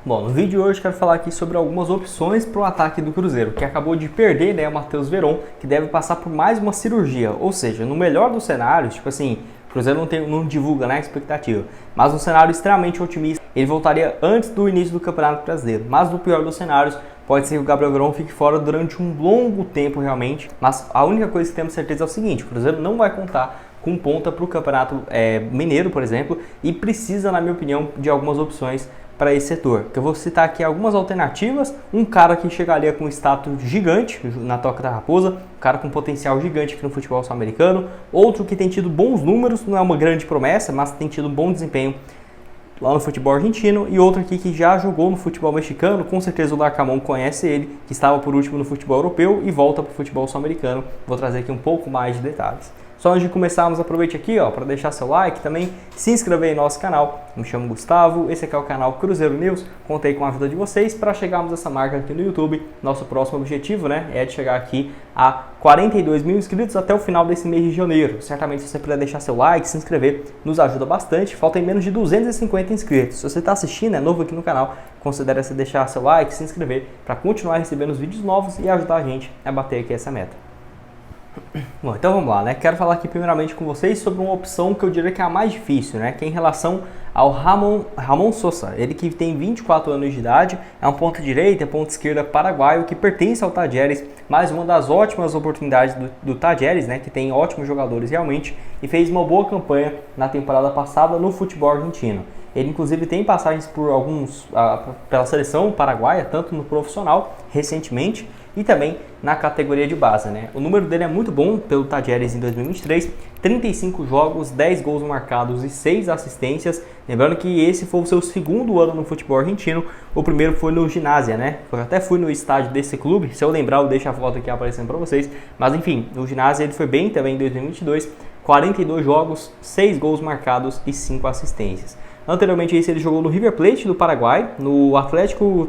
Bom, no vídeo de hoje eu quero falar aqui sobre algumas opções para o ataque do Cruzeiro, que acabou de perder, né, o Matheus Veron, que deve passar por mais uma cirurgia, ou seja, no melhor dos cenários, tipo assim, o Cruzeiro não divulga, né, a expectativa, mas um cenário extremamente otimista, ele voltaria antes do início do Campeonato Brasileiro, mas no pior dos cenários, pode ser que o Gabriel Veron fique fora durante um longo tempo realmente, mas a única coisa que temos certeza é o seguinte, o Cruzeiro não vai contar com ponta para o Campeonato Mineiro, por exemplo, e precisa, na minha opinião, de algumas opções para esse setor. Que eu vou citar aqui algumas alternativas, um cara que chegaria com um status gigante na Toca da Raposa, um cara com potencial gigante aqui no futebol sul-americano, outro que tem tido bons números, não é uma grande promessa, mas tem tido bom desempenho lá no futebol argentino, e outro aqui que já jogou no futebol mexicano, com certeza o Larcamón conhece ele, que estava por último no futebol europeu e volta para o futebol sul-americano. Vou trazer aqui um pouco mais de detalhes. Só antes de começarmos, aproveite aqui para deixar seu like, também se inscrever em nosso canal. Eu me chamo Gustavo, esse aqui é o canal Cruzeiro News. Contei com a ajuda de vocês para chegarmos a essa marca aqui no YouTube. Nosso próximo objetivo, né, é de chegar aqui a 42 mil inscritos até o final desse mês de janeiro. Certamente, se você puder deixar seu like, se inscrever, nos ajuda bastante. Faltam menos de 250 inscritos. Se você está assistindo, é novo aqui no canal, considere se deixar seu like, se inscrever para continuar recebendo os vídeos novos e ajudar a gente a bater aqui essa meta. Bom, então vamos lá, né? Quero falar aqui primeiramente com vocês sobre uma opção que eu diria que é a mais difícil, né? Que é em relação ao Ramon Sosa. Ele que tem 24 anos de idade, é um ponta direita, ponta esquerda paraguaio que pertence ao Talleres, mais uma das ótimas oportunidades do Talleres, né? Que tem ótimos jogadores realmente e fez uma boa campanha na temporada passada no futebol argentino. Ele inclusive tem passagens por pela seleção paraguaia, tanto no profissional recentemente e também na categoria de base, né? O número dele é muito bom pelo Talleres em 2023, 35 jogos, 10 gols marcados e 6 assistências. Lembrando que esse foi o seu segundo ano no futebol argentino, o primeiro foi no Ginásio, né? Eu até fui no estádio desse clube, se eu lembrar eu deixo a foto aqui aparecendo para vocês, mas enfim, no Ginásio ele foi bem também em 2022, 42 jogos, 6 gols marcados e 5 assistências. Anteriormente a isso ele jogou no River Plate do Paraguai, no Atlético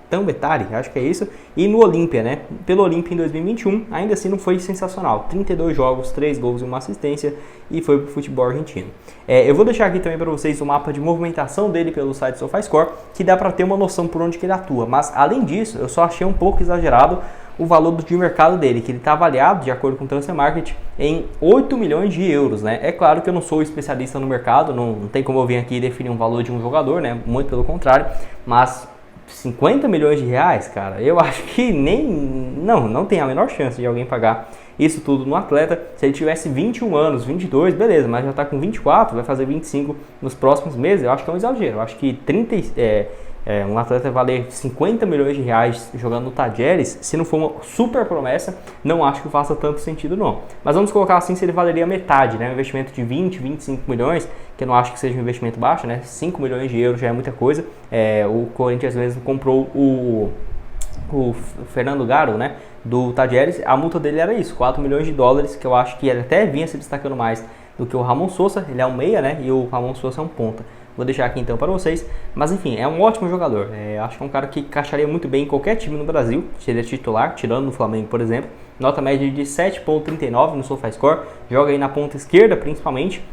Tambetari, acho que é isso, e no Olímpia, né? Pelo Olímpia em 2021, ainda assim não foi sensacional. 32 jogos, 3 gols e 1 assistência e foi pro futebol argentino. Eu vou deixar aqui também para vocês o mapa de movimentação dele pelo site SofaScore, que dá para ter uma noção por onde que ele atua. Mas além disso, eu só achei um pouco exagerado o valor de mercado dele, que ele está avaliado, de acordo com o Transfer Market, em 8 milhões de euros, né? É claro que eu não sou especialista no mercado, não tem como eu vir aqui definir um valor de um jogador, né? Muito pelo contrário, mas 50 milhões de reais, cara, eu acho que não tem a menor chance de alguém pagar isso tudo no atleta. Se ele tivesse 21 anos, 22, beleza, mas já está com 24, vai fazer 25 nos próximos meses, eu acho que é um exagero. Eu acho que um atleta valer 50 milhões de reais jogando no Talleres, se não for uma super promessa, não acho que faça tanto sentido não. Mas vamos colocar assim, se ele valeria metade, né? Um investimento de 20, 25 milhões, que eu não acho que seja um investimento baixo, né? 5 milhões de euros já é muita coisa. O Corinthians mesmo comprou o Fernando Garo, né? Do Talleres, a multa dele era isso, 4 milhões de dólares, que eu acho que ele até vinha se destacando mais do que o Ramon Sosa. Ele é um meia, né? E o Ramon Sosa é um ponta. Vou deixar aqui então para vocês, mas enfim, é um ótimo jogador. Acho que é um cara que encaixaria muito bem em qualquer time no Brasil, seria titular, tirando no Flamengo, por exemplo. Nota média de 7.39 no SofaScore, joga aí na ponta esquerda principalmente.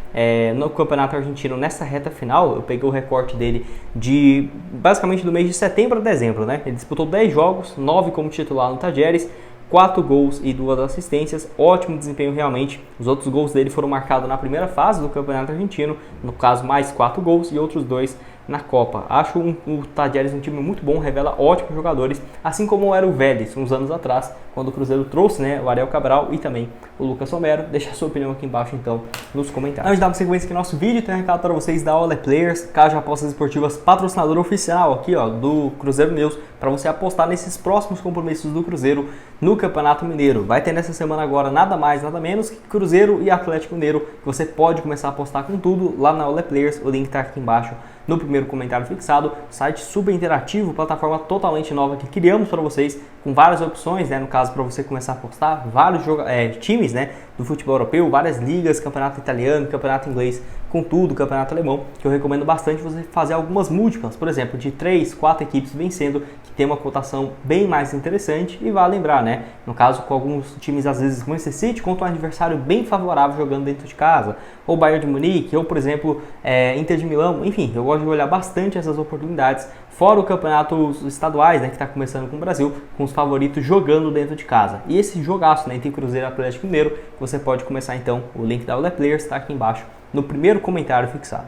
No Campeonato Argentino, nessa reta final, eu peguei o recorte dele de basicamente do mês de setembro a dezembro, né? Ele disputou 10 jogos, 9 como titular no Talleres, 4 gols e 2 assistências, ótimo desempenho realmente. Os outros gols dele foram marcados na primeira fase do Campeonato Argentino, no caso mais 4 gols e outros 2 na Copa. Acho o Talleres um time muito bom, revela ótimos jogadores, assim como era o Vélez uns anos atrás, quando o Cruzeiro trouxe, né, o Ariel Cabral e também o Lucas Romero. Deixa a sua opinião aqui embaixo então nos comentários. Antes de dar sequência aqui no nosso vídeo, tem um recado para vocês da Ole Players, Casa de Apostas Esportivas, patrocinador oficial aqui do Cruzeiro News, para você apostar nesses próximos compromissos do Cruzeiro no Campeonato Mineiro. Vai ter nessa semana agora nada mais, nada menos que Cruzeiro e Atlético Mineiro, que você pode começar a apostar com tudo lá na Ole Players. O link está aqui embaixo no primeiro comentário fixado. Site super interativo, plataforma totalmente nova que criamos para vocês, com várias opções, né, no caso para você começar a apostar, vários times, né, do futebol europeu, várias ligas, campeonato italiano, campeonato inglês, com tudo, campeonato alemão, que eu recomendo bastante você fazer algumas múltiplas, por exemplo, de 3, 4 equipes vencendo, que tem uma cotação bem mais interessante. E vale lembrar, né, no caso com alguns times às vezes como esse City, contra um adversário bem favorável jogando dentro de casa, ou Bayern de Munique, ou por exemplo, Inter de Milão, enfim, eu gosto de olhar bastante essas oportunidades, fora o campeonatos estaduais, né, que está começando com o Brasil, com os favoritos jogando dentro de casa. E esse jogaço, né, entre Cruzeiro e Atlético Mineiro, você pode começar então, o link da Ole Players está aqui embaixo, no primeiro comentário fixado.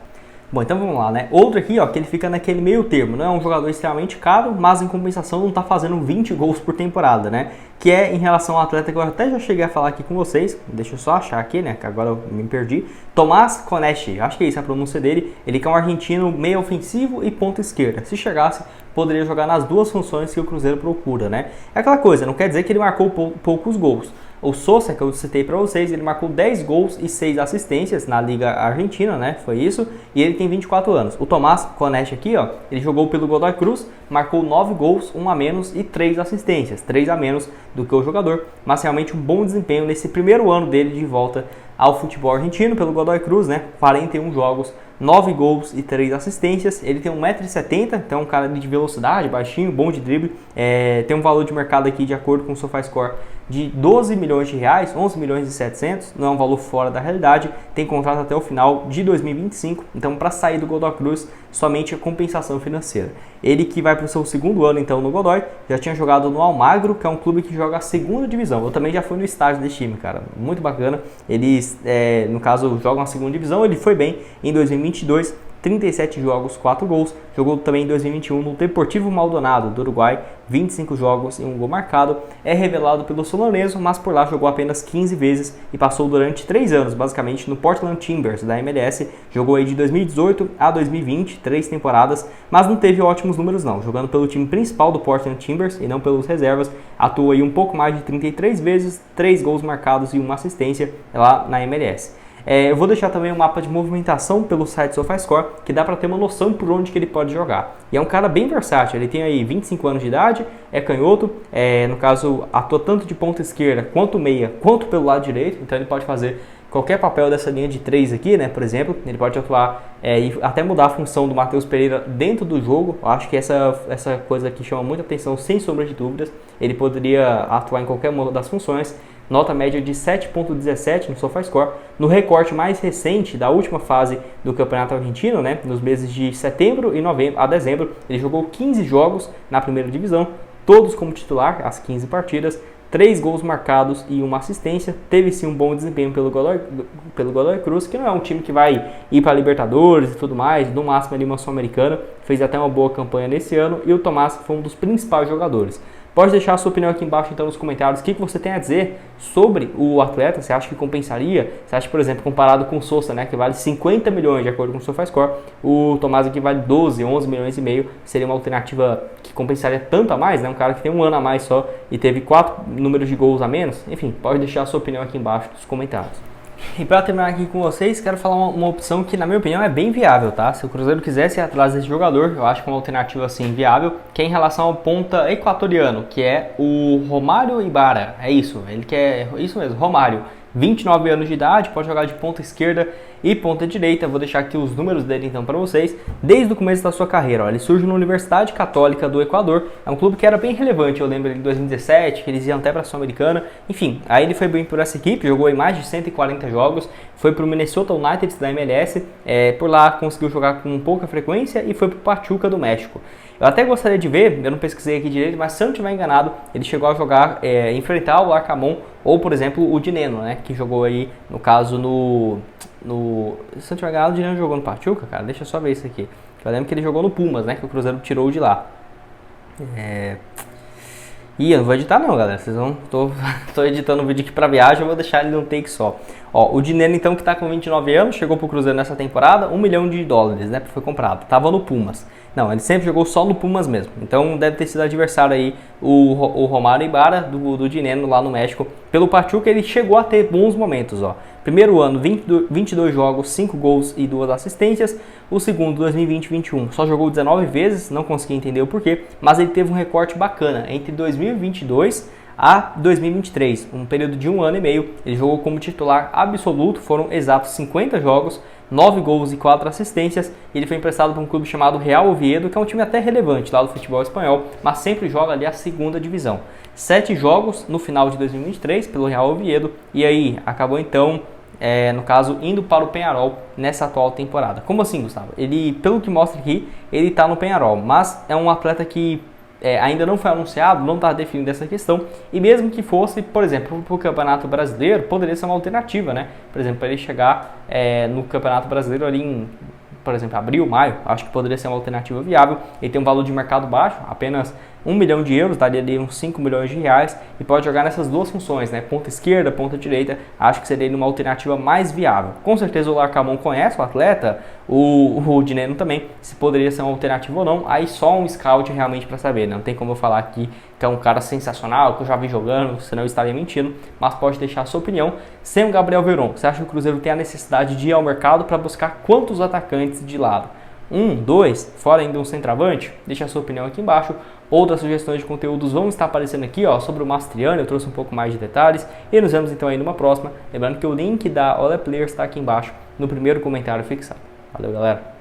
Bom, então vamos lá, né? Outro aqui, ó, que ele fica naquele meio termo, não é um jogador extremamente caro, mas em compensação não tá fazendo 20 gols por temporada, né? Que é em relação ao atleta que eu até já cheguei a falar aqui com vocês, deixa eu só achar aqui, né, que agora eu me perdi. Tomás Koneshi, acho que é isso a pronúncia dele, ele que é um argentino meio ofensivo e ponta esquerda. Se chegasse, poderia jogar nas duas funções que o Cruzeiro procura, né? É aquela coisa, não quer dizer que ele marcou poucos gols. O Sosa, que eu citei para vocês, ele marcou 10 gols e 6 assistências na Liga Argentina, né? Foi isso. E ele tem 24 anos. O Tomás Koneshi aqui, ó, ele jogou pelo Godoy Cruz, marcou 9 gols, 1 a menos e 3 assistências. 3 a menos do que o jogador, mas realmente um bom desempenho nesse primeiro ano dele de volta ao futebol argentino pelo Godoy Cruz, né? 41 jogos, 9 gols e 3 assistências. Ele tem 1,70 m, então é um cara de velocidade, baixinho, bom de drible. Tem um valor de mercado aqui, de acordo com o SofaScore, de 12 milhões de reais, 11 milhões e 700, não é um valor fora da realidade, tem contrato até o final de 2025, então para sair do Godoy Cruz, somente a compensação financeira. Ele que vai para o seu segundo ano então no Godoy, já tinha jogado no Almagro, que é um clube que joga a segunda divisão, eu também já fui no estádio desse time, cara, muito bacana, eles, no caso, jogam a segunda divisão, ele foi bem em 2022, 37 jogos, 4 gols. Jogou também em 2021 no Deportivo Maldonado do Uruguai, 25 jogos e 1 gol marcado. É revelado pelo Soloneso, mas por lá jogou apenas 15 vezes e passou durante 3 anos, basicamente, no Portland Timbers da MLS. Jogou aí de 2018 a 2020, 3 temporadas, mas não teve ótimos números não. Jogando pelo time principal do Portland Timbers e não pelos reservas, atuou aí um pouco mais de 33 vezes, 3 gols marcados e 1 assistência lá na MLS. Eu vou deixar também um mapa de movimentação pelo site SofaScore, que dá para ter uma noção por onde que ele pode jogar. E é um cara bem versátil, ele tem aí 25 anos de idade, é canhoto, no caso atua tanto de ponta esquerda, quanto meia, quanto pelo lado direito, então ele pode fazer qualquer papel dessa linha de 3 aqui, né, por exemplo, ele pode atuar e até mudar a função do Matheus Pereira dentro do jogo. Eu acho que essa coisa aqui chama muita atenção, sem sombra de dúvidas, ele poderia atuar em qualquer uma das funções. Nota média de 7,17 no SofaScore. No recorte mais recente da última fase do Campeonato Argentino, né, nos meses de setembro e novembro a dezembro, ele jogou 15 jogos na primeira divisão, todos como titular, as 15 partidas, 3 gols marcados e 1 assistência. Teve sim um bom desempenho pelo Godoy Cruz, que não é um time que vai ir para Libertadores e tudo mais, no máximo ali uma Sul-Americana, fez até uma boa campanha nesse ano, e o Tomás foi um dos principais jogadores. Pode deixar a sua opinião aqui embaixo então nos comentários, o que você tem a dizer sobre o atleta, você acha que compensaria? Você acha, por exemplo, comparado com o Sosa, né, que vale 50 milhões de acordo com o SofaScore, o Tomás aqui vale 12, 11 milhões e meio, seria uma alternativa que compensaria tanto a mais, né, um cara que tem um ano a mais só e teve 4 números de gols a menos? Enfim, pode deixar a sua opinião aqui embaixo nos comentários. E para terminar aqui com vocês, quero falar uma opção que na minha opinião é bem viável, tá? Se o Cruzeiro quisesse ir atrás desse jogador, eu acho que é uma alternativa assim viável, que é em relação ao ponta equatoriano, que é o Romário Ibarra. É isso, ele que é isso mesmo, Romário. 29 anos de idade, pode jogar de ponta esquerda e ponta direita. Vou deixar aqui os números dele então para vocês. Desde o começo da sua carreira, ó, ele surge na Universidade Católica do Equador. É um clube que era bem relevante, eu lembro em 2017, que eles iam até para a Sul-Americana. Enfim, aí ele foi bem por essa equipe, jogou em mais de 140 jogos. Foi para o Minnesota United da MLS, por lá conseguiu jogar com pouca frequência e foi para o Pachuca do México. Eu até gostaria de ver, eu não pesquisei aqui direito, mas se eu não estiver enganado, ele chegou a jogar, enfrentar o Arcamon ou, por exemplo, o Dineno, né, que jogou aí, no caso, se eu não estiver enganado, o Dineno jogou no Pachuca, cara, deixa eu só ver isso aqui. Eu lembro que ele jogou no Pumas, né, que o Cruzeiro tirou de lá. Eu não vou editar não, galera, vocês vão, tô editando um vídeo aqui pra viagem, eu vou deixar ele num take só. Ó, o Dineno então, que tá com 29 anos, chegou pro Cruzeiro nessa temporada, $1 milhão, né, foi comprado, tava no Pumas. Não, ele sempre jogou só no Pumas mesmo, então deve ter sido adversário aí o Romário Ibarra do Dineno lá no México. Pelo Pachuca ele chegou a ter bons momentos, ó. Primeiro ano, 22 jogos, 5 gols e 2 assistências. O segundo, 2020-21, só jogou 19 vezes, não consegui entender o porquê, mas ele teve um recorte bacana. Entre 2022 a 2023, um período de 1 ano e meio, ele jogou como titular absoluto, foram exatos 50 jogos, 9 gols e 4 assistências, e ele foi emprestado para um clube chamado Real Oviedo, que é um time até relevante lá do futebol espanhol, mas sempre joga ali a segunda divisão. 7 jogos no final de 2023 pelo Real Oviedo, e aí acabou então no caso, indo para o Peñarol nessa atual temporada. Como assim, Gustavo? Ele, pelo que mostra aqui, ele está no Peñarol, mas é um atleta que ainda não foi anunciado, não está definido essa questão, e mesmo que fosse, por exemplo, para o Campeonato Brasileiro, poderia ser uma alternativa, né? Por exemplo, para ele chegar no Campeonato Brasileiro ali em, por exemplo, abril, maio, acho que poderia ser uma alternativa viável. Ele tem um valor de mercado baixo, apenas 1 milhão de euros, daria ali uns 5 milhões de reais, e pode jogar nessas duas funções, né? Ponta esquerda, ponta direita, acho que seria uma alternativa mais viável. Com certeza o Larcamón conhece o atleta, o Dineno também, se poderia ser uma alternativa ou não, aí só um scout realmente para saber, né? Não tem como eu falar aqui que é um cara sensacional, que eu já vi jogando, senão eu estaria mentindo, mas pode deixar a sua opinião. Sem o Gabriel Veron, você acha que o Cruzeiro tem a necessidade de ir ao mercado para buscar quantos atacantes de lado? 1, 2, fora ainda um centroavante? Deixa a sua opinião aqui embaixo. Outras sugestões de conteúdos vão estar aparecendo aqui, ó, sobre o Mastriani, eu trouxe um pouco mais de detalhes. E nos vemos então aí numa próxima. Lembrando que o link da Ole Players está aqui embaixo, no primeiro comentário fixado. Valeu, galera!